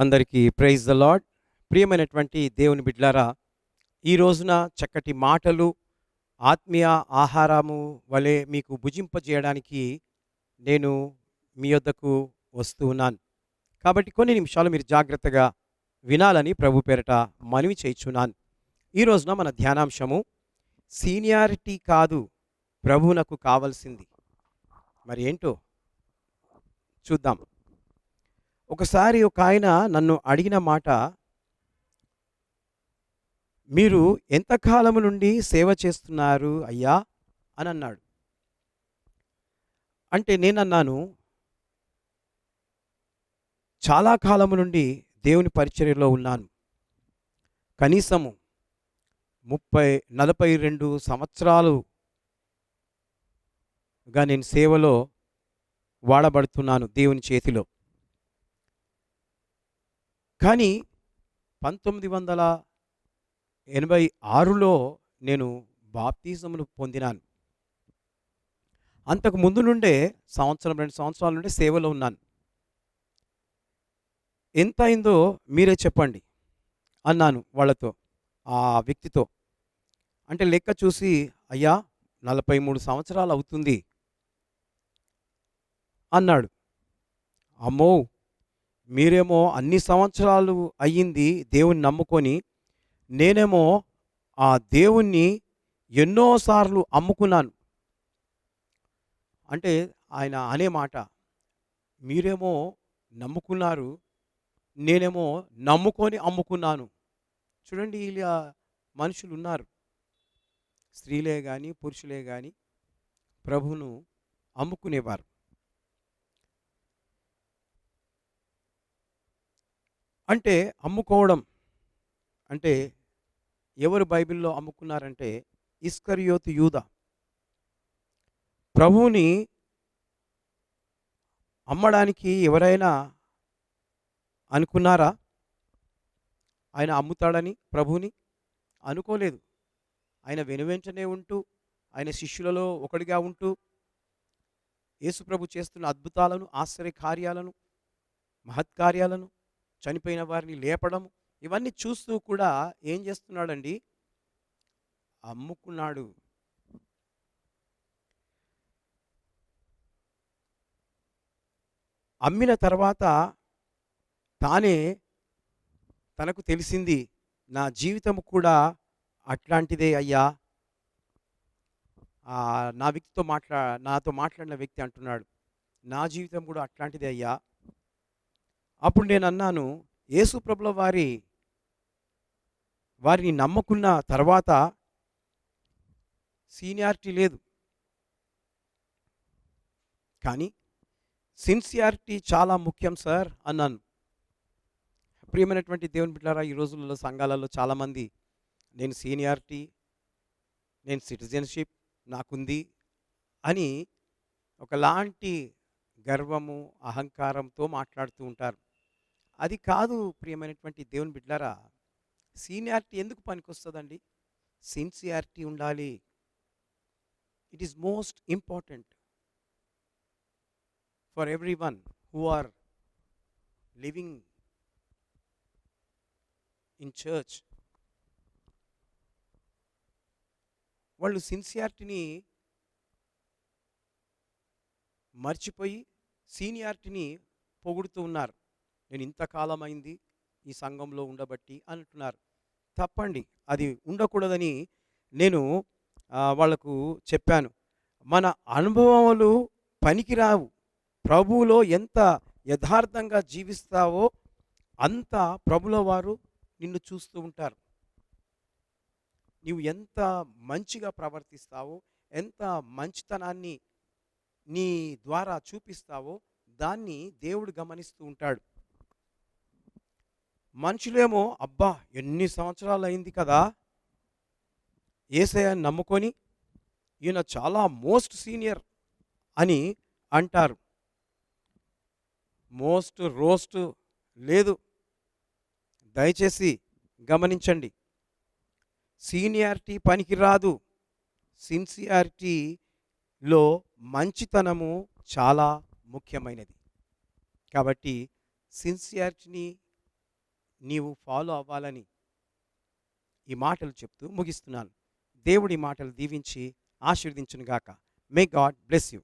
అందరికీ praise the lord. ప్రియమైనటువంటి దేవుని బిడ్డలారా, ఈ రోజున చక్కటి మాటలు, ఆత్మీయ ఆహారము వలె మీకు భుజింపజేయడానికి నేను మీ యొద్దకు వస్తూ ఉన్నాను. కాబట్టి కొన్ని నిమిషాలు మీరు జాగ్రత్తగా వినాలని ప్రభు పేరట మనవి చేయుచున్నాను. ఈ రోజున మన ధ్యానాంశము సీనియారిటీ కాదు ప్రభువునకు కావలసింది. మరి ఏంటో చూద్దాం. ఒకసారి ఒక ఆయన నన్ను అడిగిన మాట, మీరు ఎంతకాలము నుండి సేవ చేస్తున్నారు అయ్యా అని అన్నాడు. అంటే నేనన్నాను, చాలా కాలము నుండి దేవుని పరిచర్యలో ఉన్నాను. కనీసము 42 సంవత్సరాలుగా నేను సేవలో వాడబడుతున్నాను దేవుని చేతిలో. కానీ 1986లో నేను బాప్తిజమును పొందినాను. అంతకు ముందు నుండే 2 సంవత్సరాల నుండి సేవలో ఉన్నాను. ఎంత అయిందో మీరే చెప్పండి అన్నాను వాళ్ళతో, ఆ వ్యక్తితో. అంటే లెక్క చూసి, అయ్యా 43 సంవత్సరాలు అవుతుంది అన్నాడు. అమ్మో, మీరేమో అన్ని సంవత్సరాలు అయ్యింది దేవుని నమ్ముకొని, నేనేమో ఆ దేవుణ్ణి ఎన్నోసార్లు అమ్ముకున్నాను. అంటే ఆయన అనే మాట, మీరేమో నమ్ముకున్నారు, నేనేమో నమ్ముకొని అమ్ముకున్నాను. చూడండి, ఇలా మనుషులు ఉన్నారు, స్త్రీలే కానీ పురుషులే కానీ ప్రభువును అమ్ముకునేవారు. అంటే అమ్ముకోవడం అంటే ఎవరు బైబిల్లో అమ్ముకున్నారంటే ఇస్కరియోతు యూదా. ప్రభువుని అమ్మడానికి ఎవరైనా అనుకున్నారా? ఆయన అమ్ముతాడని ప్రభువుని అనుకోలేదు. ఆయన వెనువెంటనే ఉంటూ, ఆయన శిష్యులలో ఒకడిగా ఉంటూ, యేసుప్రభు చేస్తున్న అద్భుతాలను, ఆశ్చర్యకార్యాలను, మహత్కార్యాలను, చనిపోయిన వారిని లేపడం, ఇవన్నీ చూస్తూ కూడా ఏం చేస్తున్నాడండి? అమ్ముకున్నాడు. అమ్మిన తర్వాత తానే తనకు తెలిసింది, నా జీవితం కూడా అట్లాంటిదే అయ్యా. నా వ్యక్తితో నాతో మాట్లాడిన వ్యక్తి అంటున్నాడు, నా జీవితం కూడా అట్లాంటిదే అయ్యా. అప్పుడు నేను అన్నాను, యేసు ప్రభుల వారిని నమ్ముకున్న తర్వాత సీనియారిటీ లేదు, కానీ సిన్సియారిటీ చాలా ముఖ్యం సార్ అన్నాను. ప్రియమైనటువంటి దేవుని బిడ్డలారా, ఈ రోజులలో సంఘాలలో చాలామంది నేను సీనియారిటీ, నేను సిటిజన్షిప్ నాకుంది అని ఒకలాంటి గర్వము, అహంకారంతో మాట్లాడుతూ ఉంటారు. అది కాదు ప్రియమైనటువంటి దేవుని బిడ్డలారా. సీనియారిటీ ఎందుకు పనికొస్తుందండి? సిన్సియారిటీ ఉండాలి. It is most important for everyone who are living in church. వాళ్ళు సిన్సియారిటీని మర్చిపోయి సీనియారిటీని పొగుడుతూ ఉన్నారు. నేను ఇంతకాలం అయింది ఈ సంఘంలో ఉండబట్టి అంటున్నారు. తప్పండి, అది ఉండకూడదని నేను వాళ్లకు చెప్పాను. మన అనుభవాలు పనికిరావు. ప్రభువులో ఎంత యథార్థంగా జీవిస్తావో అంత ప్రభుల వారు నిన్ను చూస్తూ ఉంటారు. నీవు ఎంత మంచిగా ప్రవర్తిస్తావో, ఎంత మంచితనాన్ని నీ ద్వారా చూపిస్తావో దాన్ని దేవుడు గమనిస్తూ ఉంటాడు. మనుషులేమో, అబ్బా ఎన్ని సంవత్సరాలు అయింది కదా, యేసయ్యని నమ్ముకొని ఈయన చాలా మోస్ట్ సీనియర్ అని అంటారు. మోస్ట్ రోస్ట్ లేదు. దయచేసి గమనించండి, సీనియారిటీ పనికిరాదు. సిన్సియారిటీలో మంచితనము చాలా ముఖ్యమైనది. కాబట్టి సిన్సియారిటీని నీవు ఫాలో అవ్వాలని ఈ మాటలు చెప్తూ ముగిస్తున్నాను. దేవుడి మాటలు దీవించి ఆశీర్వదించునుగాక. May God bless you.